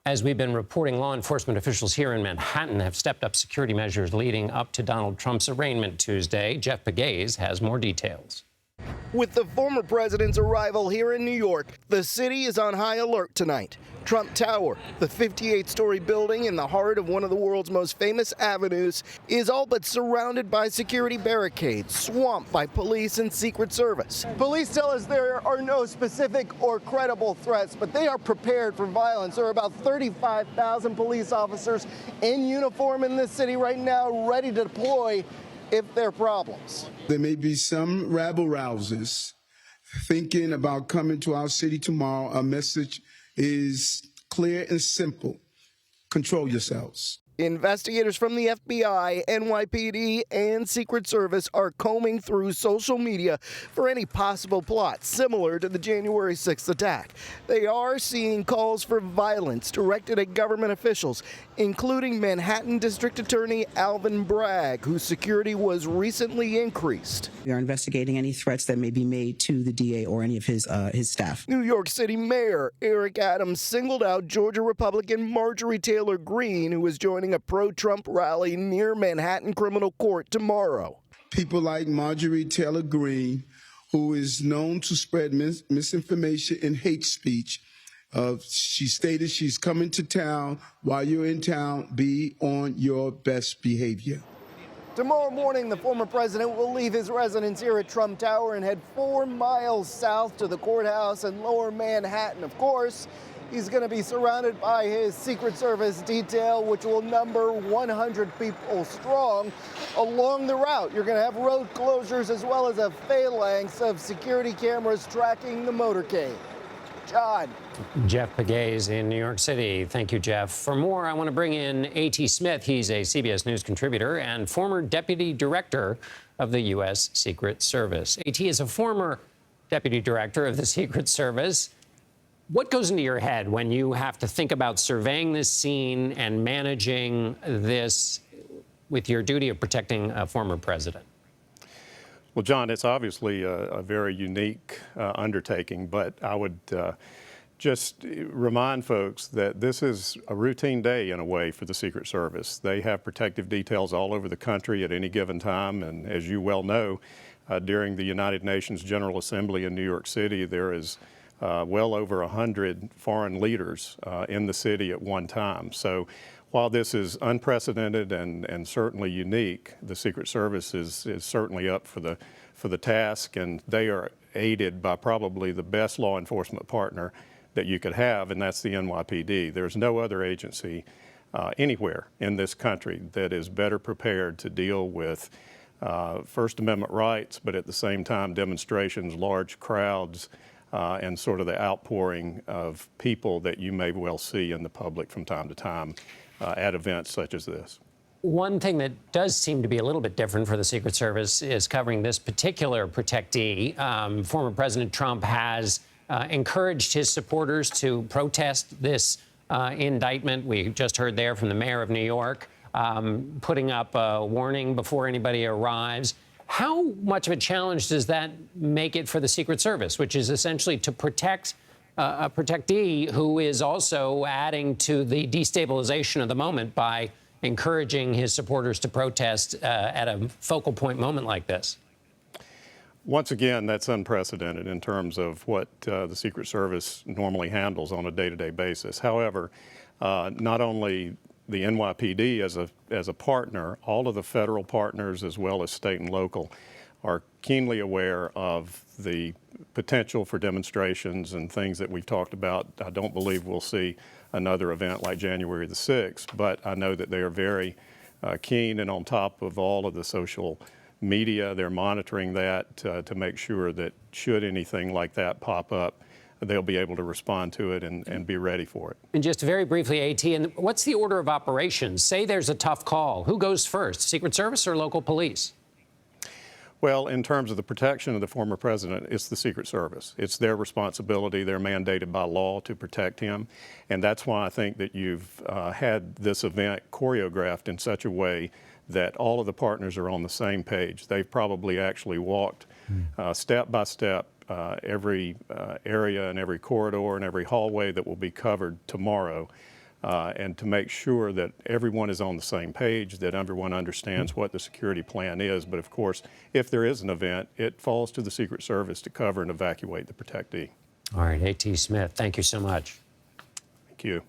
As we've been reporting, law enforcement officials here in Manhattan have stepped up security measures leading up to Donald Trump's arraignment Tuesday. Jeff Pegues has more details. With the former president's arrival here in New York, the city is on high alert tonight. Trump Tower, the 58-story building in the heart of one of the world's most famous avenues, is all but surrounded by security barricades, swamped by police and Secret Service. Police tell us there are no specific or credible threats, but they are prepared for violence. There are about 35,000 police officers in uniform in this city right now, ready to deploy if there are problems. There may be some rabble-rousers thinking about coming to our city tomorrow. Our message is clear and simple. Control yourselves. Investigators from the FBI, NYPD, and Secret Service are combing through social media for any possible plots similar to the January 6th attack. They are seeing calls for violence directed at government officials, including Manhattan District Attorney Alvin Bragg, whose security was recently increased. We are investigating any threats that may be made to the DA or any of his staff. New York City Mayor Eric Adams singled out Georgia Republican Marjorie Taylor Greene, who is joining a pro-Trump rally near Manhattan Criminal Court tomorrow. People like Marjorie Taylor Greene, who is known to spread misinformation and hate speech. She stated she's coming to town. While you're in town, be on your best behavior. Tomorrow morning, the former president will leave his residence here at Trump Tower and head 4 miles south to the courthouse in Lower Manhattan. Of course, he's going to be surrounded by his Secret Service detail, which will number 100 people strong. Along the route, you're going to have road closures as well as a phalanx of security cameras tracking the motorcade. John. Jeff Pegues in New York City. Thank you, Jeff. For more, I want to bring in A.T. Smith. He's a CBS News contributor and former deputy director of the U.S. Secret Service. A.T. is a former deputy director of the Secret Service. What goes into your head when you have to think about surveying this scene and managing this with your duty of protecting a former president? Well, John, it's obviously a very unique undertaking, but I would just remind folks that this is a routine day in a way for the Secret Service. They have protective details all over the country at any given time, and as you well know, during the United Nations General Assembly in New York City, there is well over 100 foreign leaders in the city at one time. So while this is unprecedented and certainly unique, the Secret Service is certainly up for the task, and they are aided by probably the best law enforcement partner that you could have, and that's the NYPD. There's no other agency anywhere in this country that is better prepared to deal with First Amendment rights, but at the same time demonstrations, large crowds, and sort of the outpouring of people that you may well see in the public from time to time at events such as this. One thing that does seem to be a little bit different for the Secret Service is covering this particular protectee. Former President Trump has encouraged his supporters to protest this indictment. We just heard there from the mayor of New York, putting up a warning before anybody arrives. How much of a challenge does that make it for the Secret Service, which is essentially to protect a protectee who is also adding to the destabilization of the moment by encouraging his supporters to protest at a focal point moment like this? Once again, that's unprecedented in terms of what the Secret Service normally handles on a day-to-day basis. However, not only the NYPD as a partner, all of the federal partners as well as state and local are keenly aware of the potential for demonstrations and things that we've talked about. I don't believe we'll see another event like January the 6th, but I know that they are very keen and on top of all of the social media. They're monitoring that to make sure that should anything like that pop up, they'll be able to respond to it and be ready for it. And just very briefly, A.T., and what's the order of operations? Say there's a tough call. Who goes first, Secret Service or local police? Well, in terms of the protection of the former president, it's the Secret Service. It's their responsibility. They're mandated by law to protect him. And that's why I think that you've had this event choreographed in such a way that all of the partners are on the same page. They've probably actually walked step by step every area and every corridor and every hallway that will be covered tomorrow and to make sure that everyone is on the same page, that everyone understands what the security plan is. But of course, if there is an event, it falls to the Secret Service to cover and evacuate the protectee. All right, A.T. Smith, thank you so much. Thank you.